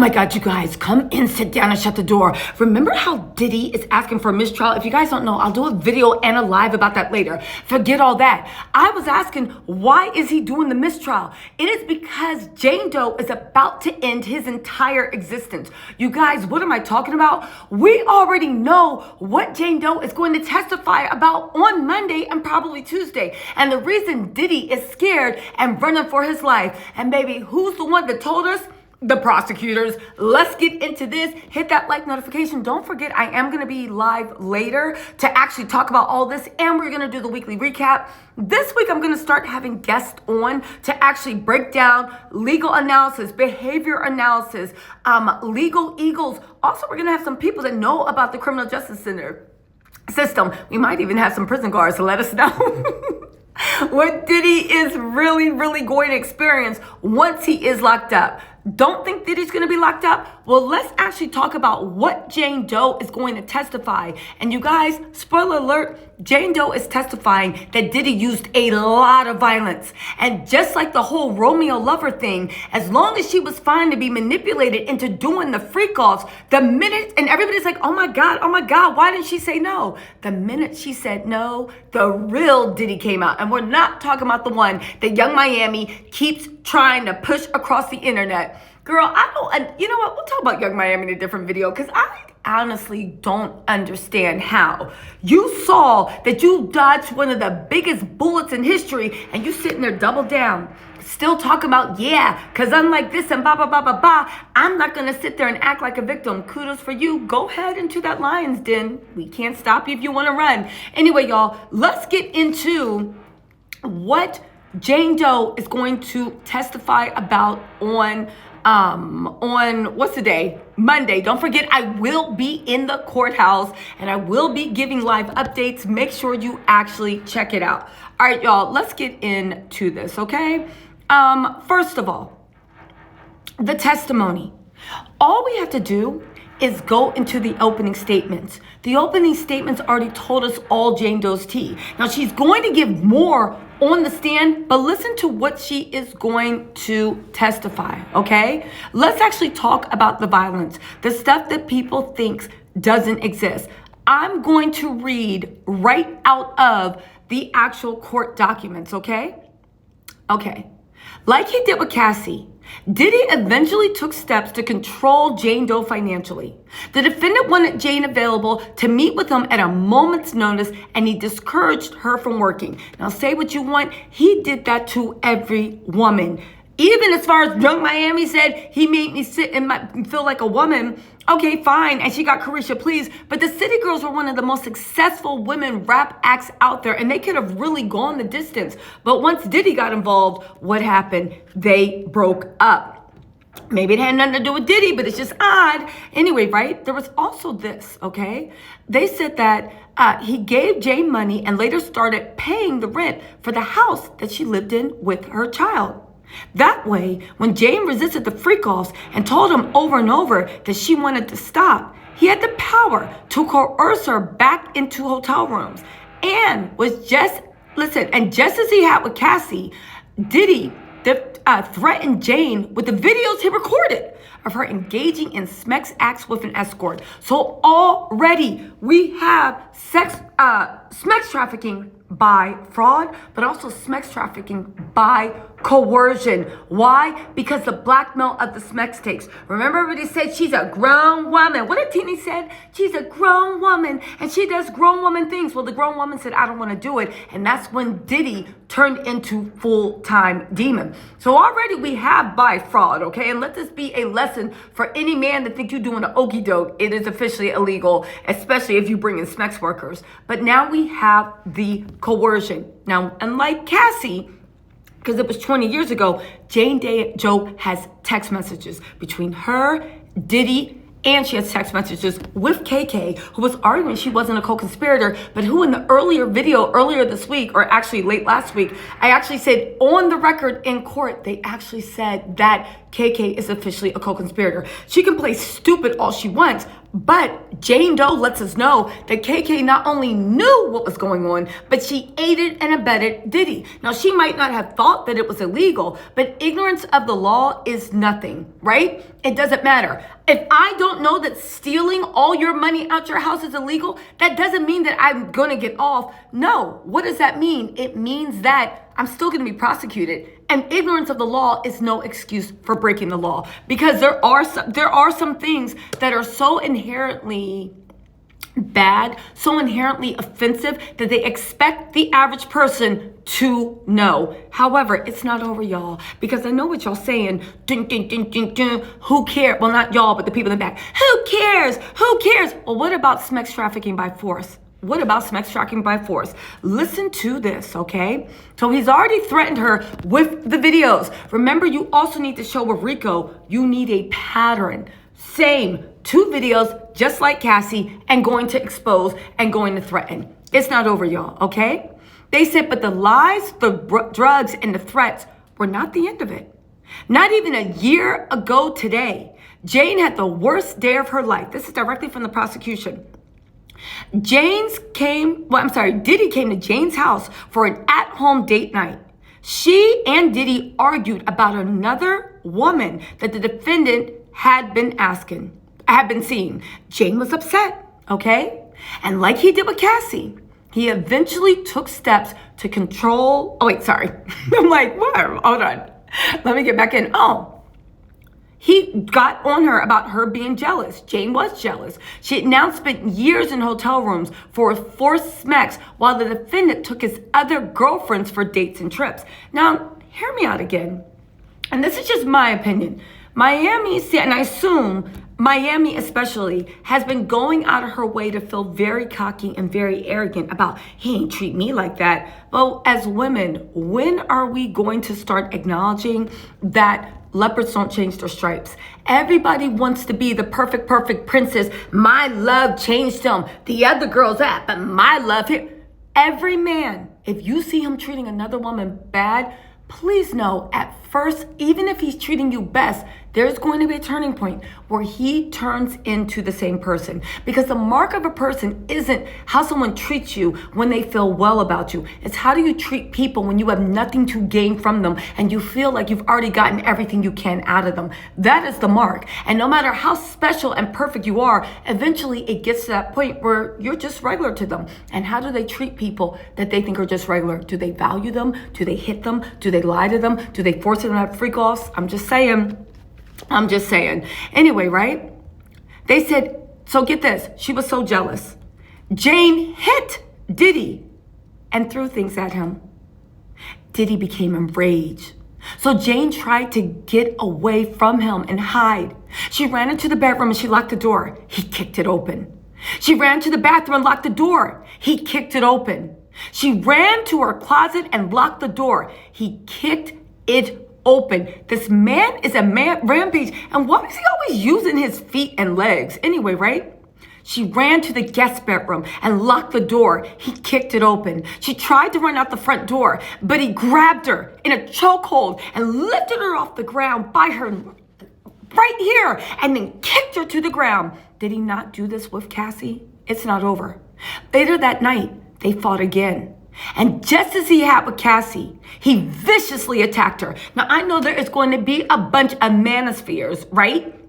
my God, you guys, come in, sit down, and shut the door. Remember how Diddy is asking for a mistrial? If you guys don't know, I'll do a video and a live about that later. Forget all that. I was asking, why is he doing the mistrial? It is because Jane Doe is about to end his entire existence. You guys, what am I talking about? We already know what Jane Doe is going to testify about on Monday and probably Tuesday. And the reason Diddy is scared and running for his life. And baby, who's the one that told us? The prosecutors. Let's get into this. Hit that like notification. Don't forget, I am going to be live later to actually talk about all this, and we're going to do the weekly recap. This week, I'm going to start having guests on to actually break down legal analysis, behavior analysis, legal eagles. Also, we're going to have some people that know about the criminal justice system. We might even have some prison guards to let us know what Diddy is really going to experience once he is locked up. Don't think Diddy's going to be locked up? Well, let's actually talk about what Jane Doe is going to testify. And you guys, spoiler alert, Jane Doe is testifying that Diddy used a lot of violence. And just like the whole Romeo lover thing, as long as she was fine to be manipulated into doing the freak-offs, the minute, and everybody's like, oh my God, why didn't she say no? The minute she said no, the real Diddy came out. And we're not talking about the one that Young Miami keeps trying to push across the internet. Girl, you know what? We'll talk about Young Miami in a different video, because I honestly don't understand how you saw that you dodged one of the biggest bullets in history and you sitting there double down, still talking about, yeah, because unlike this and blah, blah, blah, blah, blah, I'm not going to sit there and act like a victim. Kudos for you. Go ahead into that lion's den. We can't stop you if you want to run. Anyway, y'all, let's get into what Jane Doe is going to testify about on what's the day? Monday. Don't forget, I will be in the courthouse and I will be giving live updates. Make sure you actually check it out. All right, y'all, let's get into this, okay? First of all, the testimony. All we have to do is go into the opening statements. The opening statements already told us all Jane Doe's tea. Now, she's going to give more on the stand, but listen to what she is going to testify, okay? Let's actually talk about the violence, the stuff that people think doesn't exist. I'm going to read right out of the actual court documents, okay? Okay. Like he did with Cassie, Diddy eventually took steps to control Jane Doe financially. The defendant wanted Jane available to meet with him at a moment's notice, and he discouraged her from working. Now, say what you want, he did that to every woman. Even as far as Young Miami said, he made me sit and feel like a woman. Okay, fine. And she got Carisha Please. But the City Girls were one of the most successful women rap acts out there, and they could have really gone the distance. But once Diddy got involved, what happened? They broke up. Maybe it had nothing to do with Diddy, but it's just odd. Anyway, right? There was also this, okay? They said that he gave Jane money and later started paying the rent for the house that she lived in with her child. That way, when Jane resisted the freak-offs and told him over and over that she wanted to stop, he had the power to coerce her back into hotel rooms. And just as he had with Cassie, Diddy threatened Jane with the videos he recorded of her engaging in sex acts with an escort. So already we have sex trafficking by fraud, but also sex trafficking by coercion. Why? Because the blackmail of the sex tapes. Remember, everybody said she's a grown woman. What did Tini said? She's a grown woman and she does grown woman things. Well, the grown woman said, I don't want to do it. And that's when Diddy turned into full-time demon. So already we have by fraud, okay? And let this be a lesson for any man that think you're doing an okie doke. It is officially illegal, especially if you bring in sex workers. But now we have the coercion. Now, unlike Cassie, because it was 20 years ago, Jane Doe has text messages between her, Diddy, and she has text messages with KK, who was arguing she wasn't a co-conspirator, but who in the earlier video, earlier this week, or actually late last week, I actually said on the record in court, they actually said that KK is officially a co-conspirator. She can play stupid all she wants, But Jane Doe lets us know that KK not only knew what was going on, but she aided and abetted Diddy. Now, she might not have thought that it was illegal, but ignorance of the law is nothing, right? It doesn't matter. If I don't know that stealing all your money out your house is illegal, that doesn't mean that I'm going to get off. No. What does that mean? It means that I'm still going to be prosecuted. And ignorance of the law is no excuse for breaking the law, because there are some things that are so inherently bad, so inherently offensive that they expect the average person to know. However, it's not over, y'all, because I know what y'all saying. Dun, dun, dun, dun, dun. Who cares? Well, not y'all, but the people in the back. Who cares? Who cares? Well, what about sex trafficking by force? What about sex trafficking by force? Listen to this, okay? So he's already threatened her with the videos. Remember, you also need to show with Rico, you need a pattern. Same, 2 videos, just like Cassie, and going to expose and going to threaten. It's not over, y'all, okay? They said, but the lies, the drugs, and the threats were not the end of it. Not even a year ago today, Jane had the worst day of her life. This is directly from the prosecution. Diddy came to Jane's house for an at-home date night. She and Diddy argued about another woman that the defendant had been seeing. Jane was upset, okay? And like he did with Cassie, he eventually took steps to control. Oh, wait, sorry. I'm like, what? Hold on. Let me get back in. He got on her about her being jealous. Jane was jealous. She had now spent years in hotel rooms for forced sex while the defendant took his other girlfriends for dates and trips. Now, hear me out again. And this is just my opinion. Miami, and I assume Miami especially, has been going out of her way to feel very cocky and very arrogant about, he ain't treat me like that. Well, as women, when are we going to start acknowledging that leopards don't change their stripes? Everybody wants to be the perfect princess. My love changed him. The other girl's that, but my love here. Every man, if you see him treating another woman bad, please know at first, even if he's treating you best, there's going to be a turning point where he turns into the same person. Because the mark of a person isn't how someone treats you when they feel well about you. It's how do you treat people when you have nothing to gain from them and you feel like you've already gotten everything you can out of them. That is the mark. And no matter how special and perfect you are, eventually it gets to that point where you're just regular to them. And how do they treat people that they think are just regular? Do they value them? Do they hit them? Do they lie to them? Do they force them to have freak-offs? I'm just saying. Anyway, right? They said, so get this. She was so jealous. Jane hit Diddy and threw things at him. Diddy became enraged. So Jane tried to get away from him and hide. She ran into the bedroom and she locked the door. He kicked it open. She ran to the bathroom and locked the door. He kicked it open. She ran to her closet and locked the door. He kicked it open. This man is a rampage. And why is he always using his feet and legs? Anyway, right? She ran to the guest bedroom and locked the door. He kicked it open. She tried to run out the front door, but he grabbed her in a chokehold and lifted her off the ground by her right here and then kicked her to the ground. Did he not do this with Cassie? It's not over. Later that night, they fought again. And just as he had with Cassie, he viciously attacked her. Now, I know there is going to be a bunch of manospheres, right?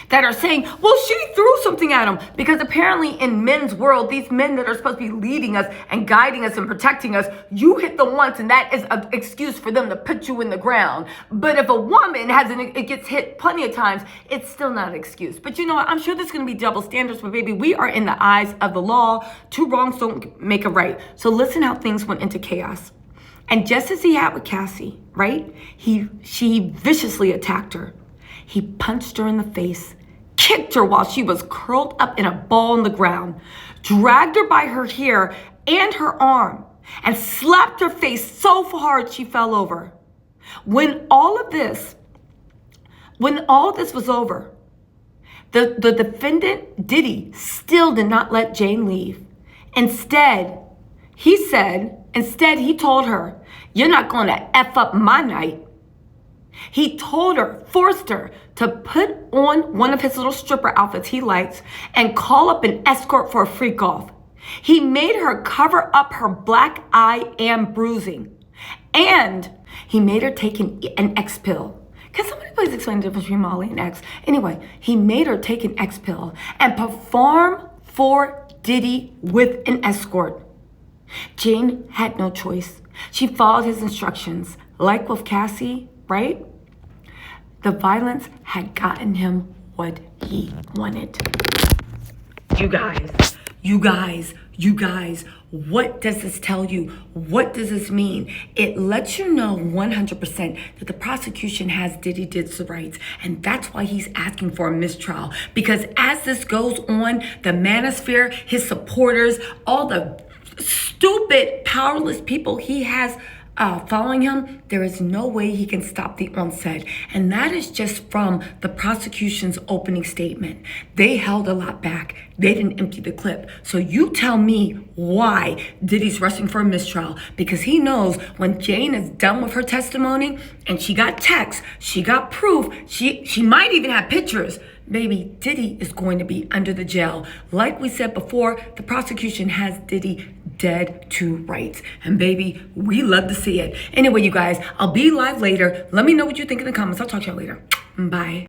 That are saying, well, she threw something at him. Because apparently in men's world, these men that are supposed to be leading us and guiding us and protecting us, you hit them once and that is an excuse for them to put you in the ground. But if a woman it gets hit plenty of times, it's still not an excuse. But you know what? I'm sure there's going to be double standards, but baby, we are in the eyes of the law. 2 wrongs don't make a right. So listen how things went into chaos. And just as he had with Cassie, right? She viciously attacked her. He punched her in the face, kicked her while she was curled up in a ball on the ground, dragged her by her hair and her arm, and slapped her face so hard she fell over. When all this was over, the defendant, Diddy, still did not let Jane leave. Instead, he told her, "You're not going to F up my night." He told her, forced her to put on one of his little stripper outfits he likes and call up an escort for a freak off. He made her cover up her black eye and bruising. And he made her take an X pill. Can somebody please explain the difference between Molly and X? Anyway, he made her take an X pill and perform for Diddy with an escort. Jane had no choice. She followed his instructions. Like with Cassie, right? The violence had gotten him what he wanted. You guys, what does this tell you? What does this mean? It lets you know 100% that the prosecution has Diddy did rights, and that's why he's asking for a mistrial. Because as this goes on, the manosphere, his supporters, all the stupid, powerless people he has following him, there is no way he can stop the onset. And that is just from the prosecution's opening statement. They held a lot back. They didn't empty the clip. So you tell me why Diddy's rushing for a mistrial. Because he knows when Jane is done with her testimony and she got text, she got proof, she might even have pictures. Baby, Diddy is going to be under the jail. Like we said before, the prosecution has Diddy dead to rights. And baby, we love to see it. Anyway, you guys, I'll be live later. Let me know what you think in the comments. I'll talk to y'all later. Bye.